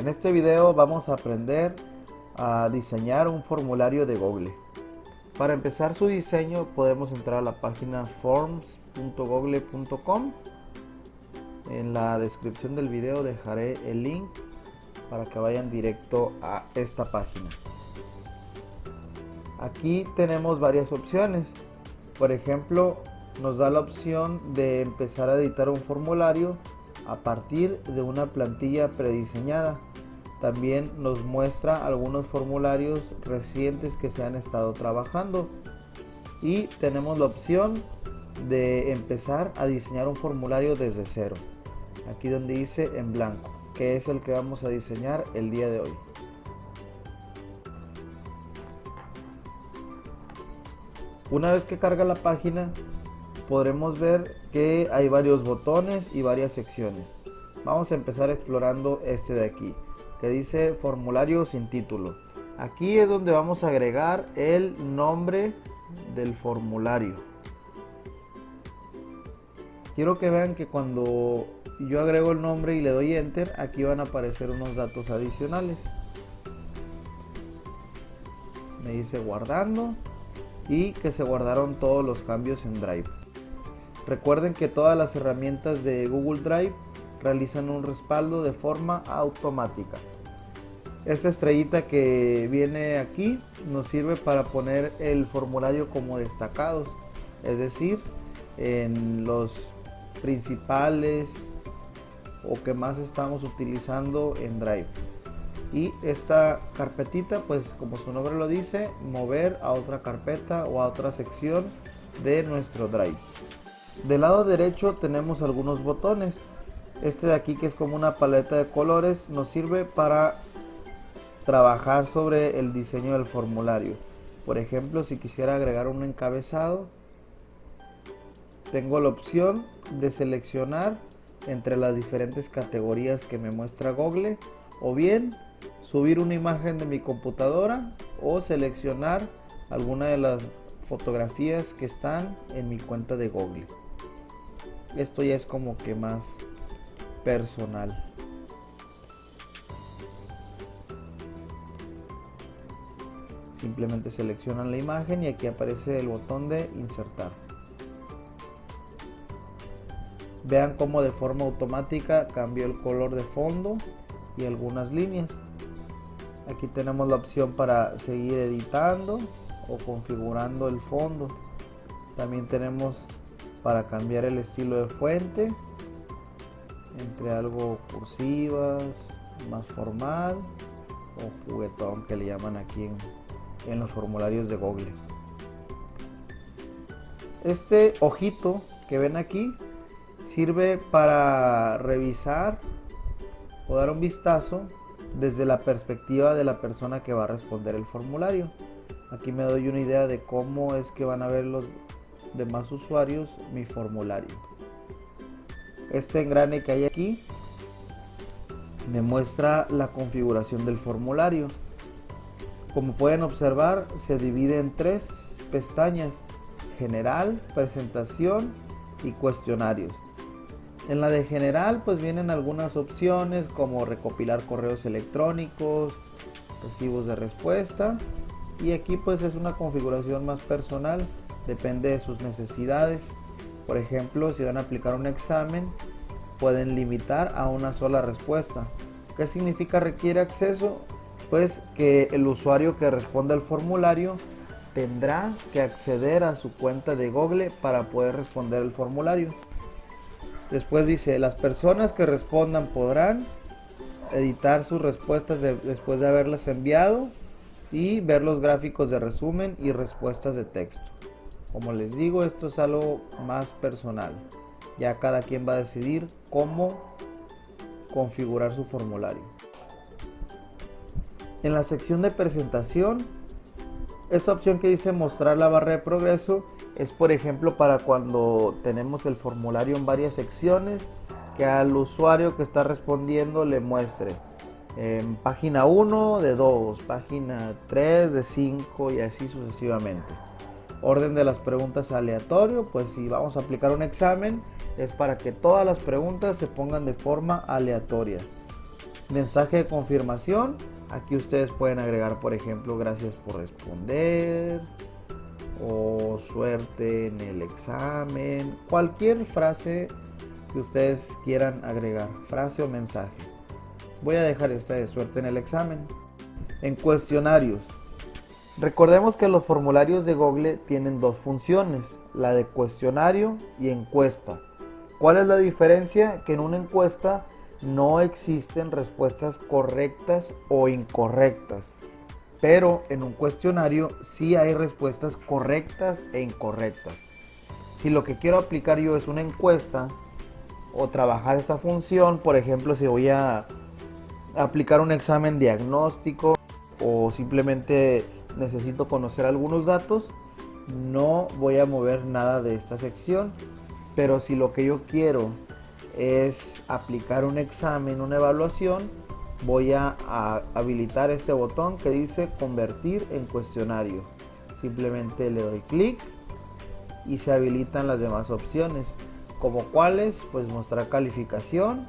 En este video vamos a aprender a diseñar un formulario de Google. Para empezar su diseño podemos entrar a la página forms.google.com. En la descripción del video dejaré el link para que vayan directo a esta página. Aquí tenemos varias opciones. Por ejemplo, nos da la opción de empezar a editar un formulario a partir de una plantilla prediseñada. También nos muestra algunos formularios recientes que se han estado trabajando. Y tenemos la opción de empezar a diseñar un formulario desde cero. Aquí donde dice en blanco, que es el que vamos a diseñar el día de hoy. Una vez que carga la página, podremos ver que hay varios botones y varias secciones. Vamos a empezar explorando este de aquí, que dice formulario sin título. Aquí es donde vamos a agregar el nombre del formulario. Quiero que vean que cuando yo agrego el nombre y le doy enter, aquí van a aparecer unos datos adicionales. Me dice guardando y que se guardaron todos los cambios en Drive. Recuerden que todas las herramientas de Google Drive realizan un respaldo de forma automática. Esta estrellita que viene aquí nos sirve para poner el formulario como destacados, es decir, en los principales o que más estamos utilizando en Drive. Y esta carpetita, pues como su nombre lo dice, mover a otra carpeta o a otra sección de nuestro Drive. Del lado derecho tenemos algunos botones. Este de aquí, que es como una paleta de colores, nos sirve para trabajar sobre el diseño del formulario. Por ejemplo, si quisiera agregar un encabezado, tengo la opción de seleccionar entre las diferentes categorías que me muestra Google, o bien subir una imagen de mi computadora o seleccionar alguna de las fotografías que están en mi cuenta de Google. Esto ya es como que más personal. Simplemente seleccionan la imagen y aquí aparece el botón de insertar. Vean cómo de forma automática cambió el color de fondo y algunas líneas. Aquí tenemos la opción para seguir editando o configurando el fondo. También tenemos para cambiar el estilo de fuente entre algo cursivas, más formal o juguetón, que le llaman aquí en los formularios de Google. Este ojito que ven aquí sirve para revisar o dar un vistazo desde la perspectiva de la persona que va a responder el formulario. Aquí me doy una idea de cómo es que van a ver los demás usuarios mi formulario. Este engrane que hay aquí me muestra la configuración del formulario. Como pueden observar, se divide en tres pestañas: general, presentación y cuestionarios. En la de general pues vienen algunas opciones como recopilar correos electrónicos, recibos de respuesta, y aquí pues es una configuración más personal, depende de sus necesidades. Por ejemplo, si van a aplicar un examen, pueden limitar a una sola respuesta. ¿Qué significa requiere acceso? Pues que el usuario que responda al formulario tendrá que acceder a su cuenta de Google para poder responder el formulario. Después dice, las personas que respondan podrán editar sus respuestas después de haberlas enviado y ver los gráficos de resumen y respuestas de texto. Como les digo, esto es algo más personal. Ya cada quien va a decidir cómo configurar su formulario. En la sección de presentación, esta opción que dice mostrar la barra de progreso es, por ejemplo, para cuando tenemos el formulario en varias secciones, que al usuario que está respondiendo le muestre en página 1 de 2, página 3 de 5 y así sucesivamente. Orden de las preguntas aleatorio, pues si vamos a aplicar un examen es para que todas las preguntas se pongan de forma aleatoria. Mensaje de confirmación. Aquí ustedes pueden agregar, por ejemplo, gracias por responder o suerte en el examen. Cualquier frase que ustedes quieran agregar, frase o mensaje. Voy a dejar esta de suerte en el examen. En cuestionarios. Recordemos que los formularios de Google tienen dos funciones, la de cuestionario y encuesta. ¿Cuál es la diferencia? Que en una encuesta no existen respuestas correctas o incorrectas, pero en un cuestionario sí hay respuestas correctas e incorrectas. Si lo que quiero aplicar yo es una encuesta o trabajar esta función, por ejemplo, si voy a aplicar un examen diagnóstico o simplemente necesito conocer algunos datos, no voy a mover nada de esta sección. Pero si lo que yo quiero es aplicar un examen, una evaluación, voy a habilitar este botón que dice convertir en cuestionario. Simplemente le doy clic y se habilitan las demás opciones, como cuáles, pues mostrar calificación.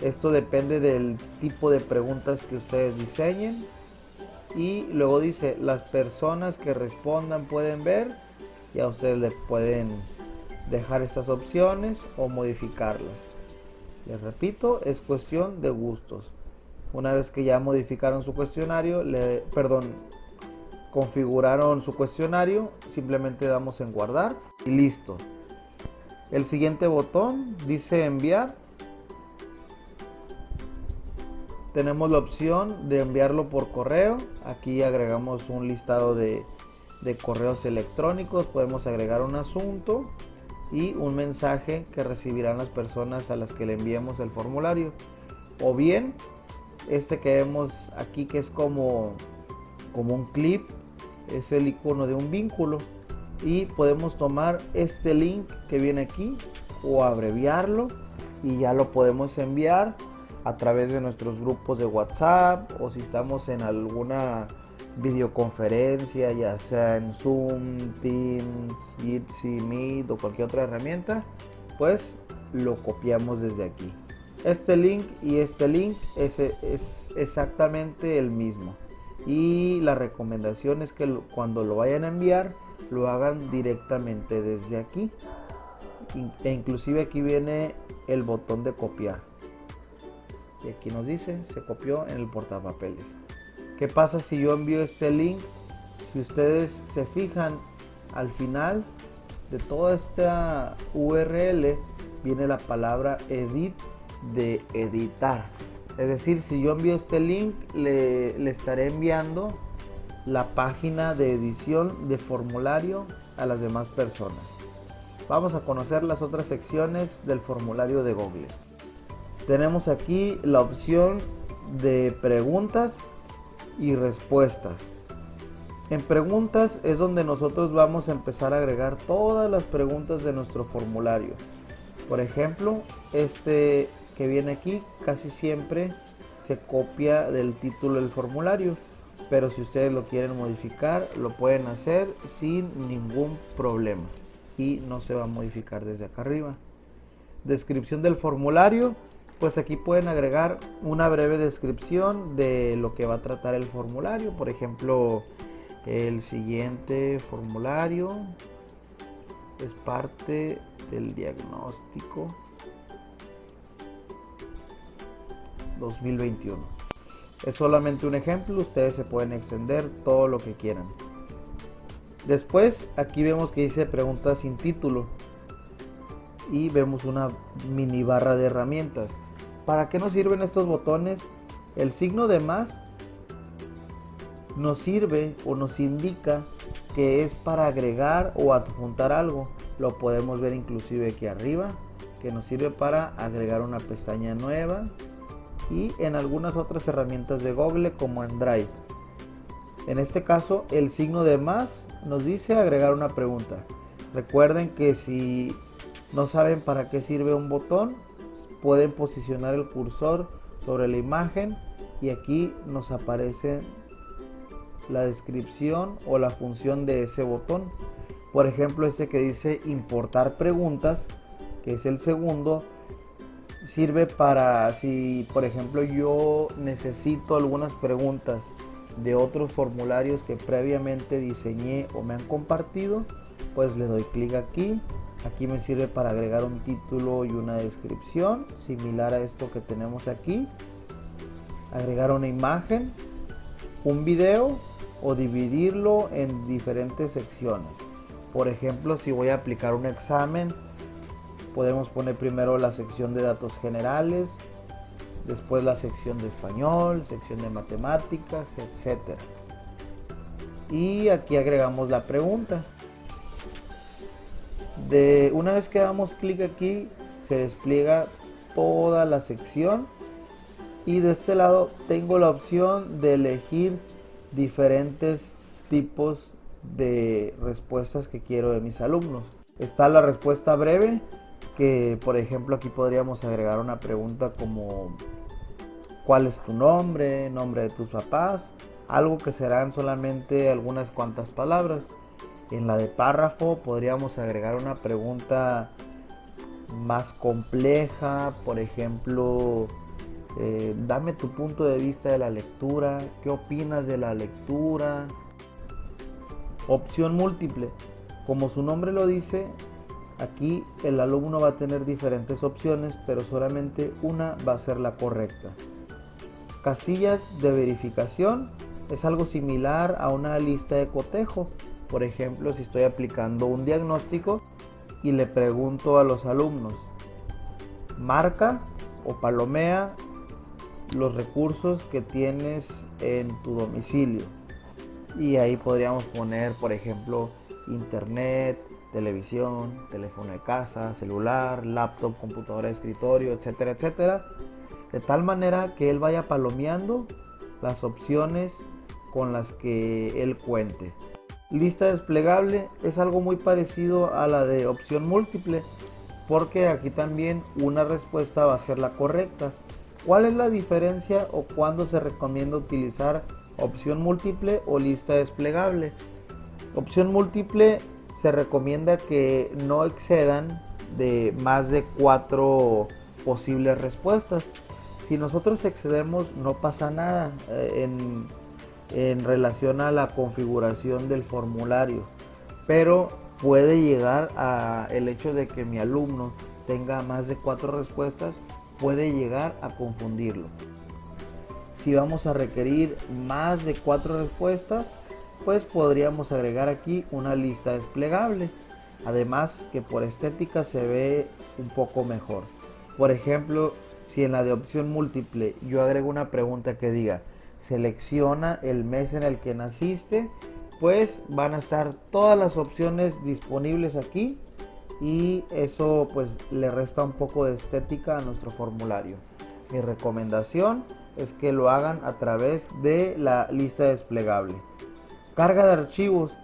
Esto depende del tipo de preguntas que ustedes diseñen. Y luego dice, las personas que respondan pueden ver, y a ustedes le pueden dejar estas opciones o modificarlas. Les repito, es cuestión de gustos. Una vez que ya modificaron su cuestionario, configuraron su cuestionario, simplemente damos en guardar y listo. El siguiente botón dice enviar. Tenemos la opción de enviarlo por correo. Aquí agregamos un listado de correos electrónicos. Podemos agregar un asunto y un mensaje que recibirán las personas a las que le enviemos el formulario. O bien, este que vemos aquí, que es como un clip, es el icono de un vínculo. Y podemos tomar este link que viene aquí o abreviarlo y ya lo podemos enviar a través de nuestros grupos de WhatsApp, o si estamos en alguna videoconferencia, ya sea en Zoom, Teams, Jitsi, Meet o cualquier otra herramienta, pues lo copiamos desde aquí. Este link y este link es exactamente el mismo, y la recomendación es que cuando lo vayan a enviar lo hagan directamente desde aquí, e inclusive aquí viene el botón de copiar. Y aquí nos dice, se copió en el portapapeles. ¿Qué pasa si yo envío este link? Si ustedes se fijan, al final de toda esta URL viene la palabra edit, de editar. Es decir, si yo envío este link, le estaré enviando la página de edición de formulario a las demás personas. Vamos a conocer las otras secciones del formulario de Google. Tenemos aquí la opción de preguntas y respuestas. En preguntas es donde nosotros vamos a empezar a agregar todas las preguntas de nuestro formulario. Por ejemplo, este que viene aquí casi siempre se copia del título del formulario, pero si ustedes lo quieren modificar, lo pueden hacer sin ningún problema y no se va a modificar desde acá arriba. Descripción del formulario. Pues aquí pueden agregar una breve descripción de lo que va a tratar el formulario. Por ejemplo, el siguiente formulario es parte del diagnóstico 2021. Es solamente un ejemplo, ustedes se pueden extender todo lo que quieran. Después aquí vemos que dice preguntas sin título y vemos una mini barra de herramientas. ¿Para qué nos sirven estos botones? El signo de más nos sirve o nos indica que es para agregar o adjuntar algo. Lo podemos ver inclusive aquí arriba, que nos sirve para agregar una pestaña nueva, y en algunas otras herramientas de Google como en Drive. En este caso, el signo de más nos dice agregar una pregunta. Recuerden que si no saben para qué sirve un botón, pueden posicionar el cursor sobre la imagen y aquí nos aparece la descripción o la función de ese botón. Por ejemplo, este que dice importar preguntas, que es el segundo, Sirve para si, por ejemplo, yo necesito algunas preguntas de otros formularios que previamente diseñé o me han compartido, pues le doy clic aquí. Aquí me sirve para agregar un título y una descripción similar a esto que tenemos aquí. Agregar una imagen, un video o dividirlo en diferentes secciones. Por ejemplo, si voy a aplicar un examen, podemos poner primero la sección de datos generales, después la sección de español, sección de matemáticas, etc. Y aquí agregamos la pregunta. Una vez que damos clic aquí, se despliega toda la sección y de este lado tengo la opción de elegir diferentes tipos de respuestas que quiero de mis alumnos. Está la respuesta breve, que por ejemplo aquí podríamos agregar una pregunta como ¿cuál es tu nombre? Nombre de tus papás, algo que serán solamente algunas cuantas palabras. En la de párrafo podríamos agregar una pregunta más compleja, por ejemplo, dame tu punto de vista de la lectura, ¿qué opinas de la lectura? Opción múltiple, como su nombre lo dice, aquí el alumno va a tener diferentes opciones, pero solamente una va a ser la correcta. Casillas de verificación es algo similar a una lista de cotejo. Por ejemplo, si estoy aplicando un diagnóstico y le pregunto a los alumnos, marca o palomea los recursos que tienes en tu domicilio. Y ahí podríamos poner, por ejemplo, internet, televisión, teléfono de casa, celular, laptop, computadora de escritorio, etcétera, etcétera. De tal manera que él vaya palomeando las opciones con las que él cuente. Lista desplegable es algo muy parecido a la de opción múltiple, porque aquí también una respuesta va a ser la correcta. ¿Cuál es la diferencia o cuándo se recomienda utilizar opción múltiple o lista desplegable? Opción múltiple se recomienda que no excedan de más de 4 posibles respuestas. Si nosotros excedemos, no pasa nada en relación a la configuración del formulario, pero puede llegar a el hecho de que mi alumno tenga más de 4 respuestas, puede llegar a confundirlo. Si vamos a requerir más de 4 respuestas, pues podríamos agregar aquí una lista desplegable, además que por estética se ve un poco mejor. Por ejemplo, si en la de opción múltiple yo agrego una pregunta que diga selecciona el mes en el que naciste, pues van a estar todas las opciones disponibles aquí y eso pues le resta un poco de estética a nuestro formulario. Mi recomendación es que lo hagan a través de la lista desplegable. Carga de archivos.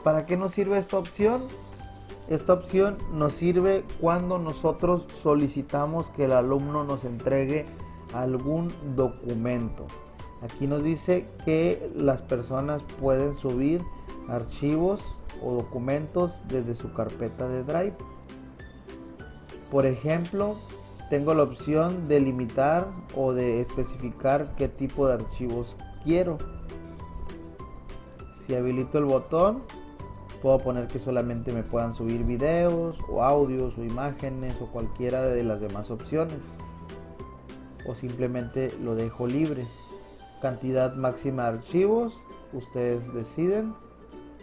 ¿Para qué nos sirve esta opción? Esta opción nos sirve cuando nosotros solicitamos que el alumno nos entregue algún documento. Aquí nos dice que las personas pueden subir archivos o documentos desde su carpeta de Drive. Por ejemplo, tengo la opción de limitar o de especificar qué tipo de archivos quiero. Si habilito el botón, puedo poner que solamente me puedan subir videos o audios o imágenes o cualquiera de las demás opciones, o simplemente lo dejo libre. Cantidad máxima de archivos, ustedes deciden.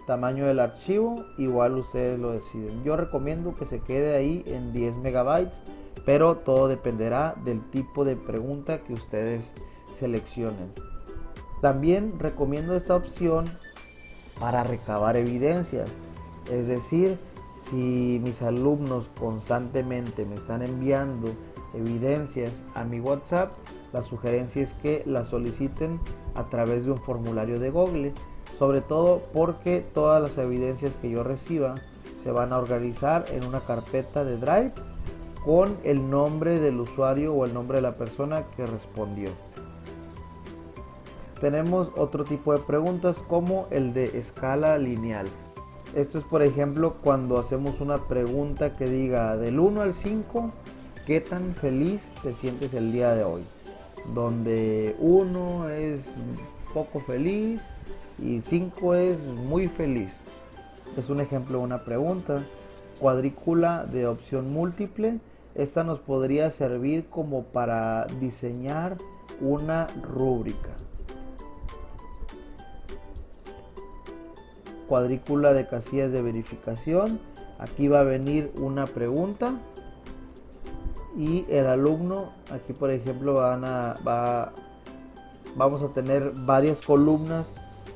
Tamaño del archivo, igual ustedes lo deciden. Yo recomiendo que se quede ahí en 10 megabytes, pero todo dependerá del tipo de pregunta que ustedes seleccionen. También recomiendo esta opción para recabar evidencias, es decir, si mis alumnos constantemente me están enviando evidencias a mi WhatsApp, la sugerencia es que las soliciten a través de un formulario de Google, sobre todo porque todas las evidencias que yo reciba se van a organizar en una carpeta de Drive con el nombre del usuario o el nombre de la persona que respondió. Tenemos otro tipo de preguntas como el de escala lineal. Esto es, por ejemplo, cuando hacemos una pregunta que diga del 1 al 5, ¿qué tan feliz te sientes el día de hoy? Donde 1 es poco feliz y 5 es muy feliz. Es un ejemplo de una pregunta. Cuadrícula de opción múltiple. Esta nos podría servir como para diseñar una rúbrica. Cuadrícula de casillas de verificación. Aquí va a venir una pregunta y el alumno, aquí por ejemplo vamos a tener varias columnas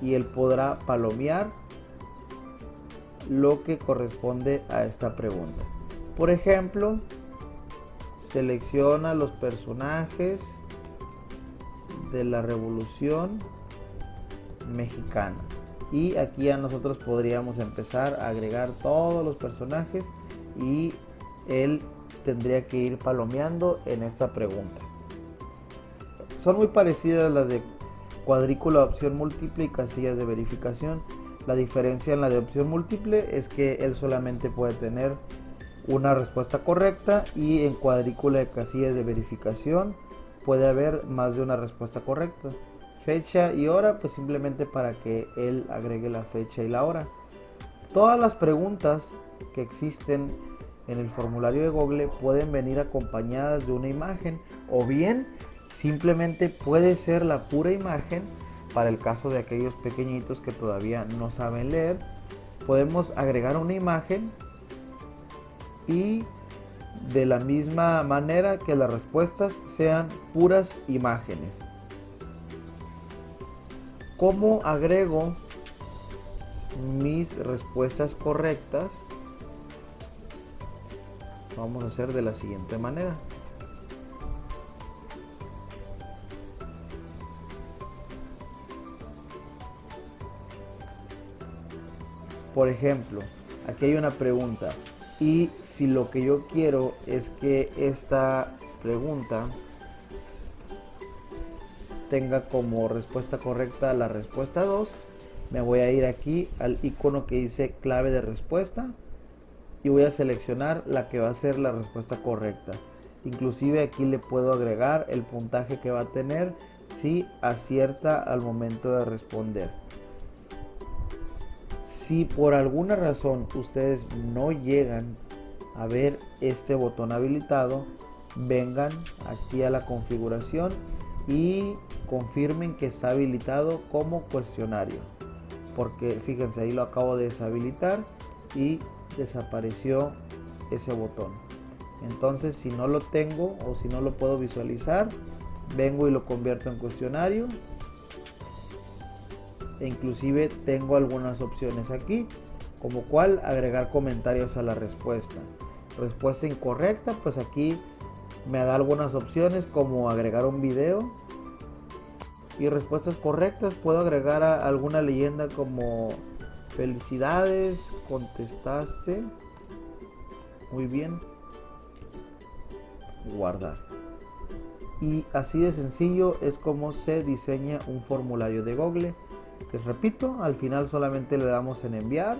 y él podrá palomear lo que corresponde a esta pregunta. Por ejemplo, selecciona los personajes de la Revolución Mexicana. Y aquí ya nosotros podríamos empezar a agregar todos los personajes y él tendría que ir palomeando en esta pregunta. Son muy parecidas las de cuadrícula de opción múltiple y casillas de verificación. La diferencia en la de opción múltiple es que él solamente puede tener una respuesta correcta, y en cuadrícula de casillas de verificación puede haber más de una respuesta correcta. Fecha y hora, pues simplemente para que él agregue la fecha y la hora. Todas las preguntas que existen en el formulario de Google pueden venir acompañadas de una imagen, o bien simplemente puede ser la pura imagen. Para el caso de aquellos pequeñitos que todavía no saben leer, podemos agregar una imagen y de la misma manera que las respuestas sean puras imágenes. ¿Cómo agrego mis respuestas correctas? Vamos a hacer de la siguiente manera. Por ejemplo, aquí hay una pregunta, y si lo que yo quiero es que esta pregunta tenga como respuesta correcta la respuesta 2, me voy a ir aquí al icono que dice clave de respuesta y voy a seleccionar la que va a ser la respuesta correcta. Inclusive aquí le puedo agregar el puntaje que va a tener si acierta al momento de responder. Si por alguna razón ustedes no llegan a ver este botón habilitado, vengan aquí a la configuración y confirmen que está habilitado como cuestionario, porque fíjense, ahí lo acabo de deshabilitar y desapareció ese botón. Entonces, si no lo tengo o si no lo puedo visualizar, vengo y lo convierto en cuestionario, e inclusive tengo algunas opciones aquí, como cuál agregar comentarios a la respuesta. Respuesta incorrecta, pues aquí me da algunas opciones como agregar un video. Y respuestas correctas, puedo agregar alguna leyenda como felicidades, contestaste muy bien, guardar. Y así de sencillo es como se diseña un formulario de Google. Les repito, al final solamente le damos en enviar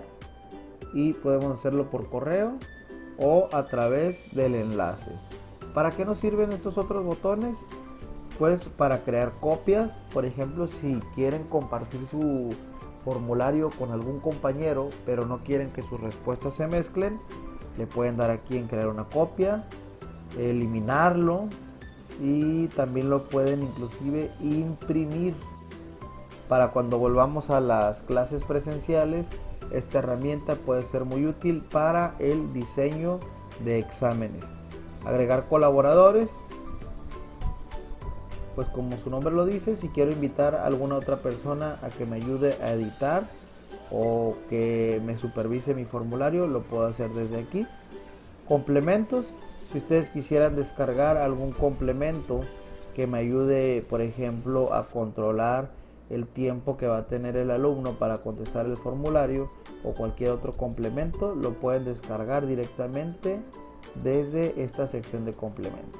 y podemos hacerlo por correo o a través del enlace. ¿Para qué nos sirven estos otros botones? Pues para crear copias. Por ejemplo, si quieren compartir su formulario con algún compañero pero no quieren que sus respuestas se mezclen, le pueden dar aquí en crear una copia, eliminarlo, y también lo pueden inclusive imprimir. Para cuando volvamos a las clases presenciales, esta herramienta puede ser muy útil para el diseño de exámenes. Agregar colaboradores, pues como su nombre lo dice, si quiero invitar a alguna otra persona a que me ayude a editar o que me supervise mi formulario, lo puedo hacer desde aquí. Complementos, si ustedes quisieran descargar algún complemento que me ayude, por ejemplo, a controlar el tiempo que va a tener el alumno para contestar el formulario o cualquier otro complemento, lo pueden descargar directamente desde esta sección de complementos.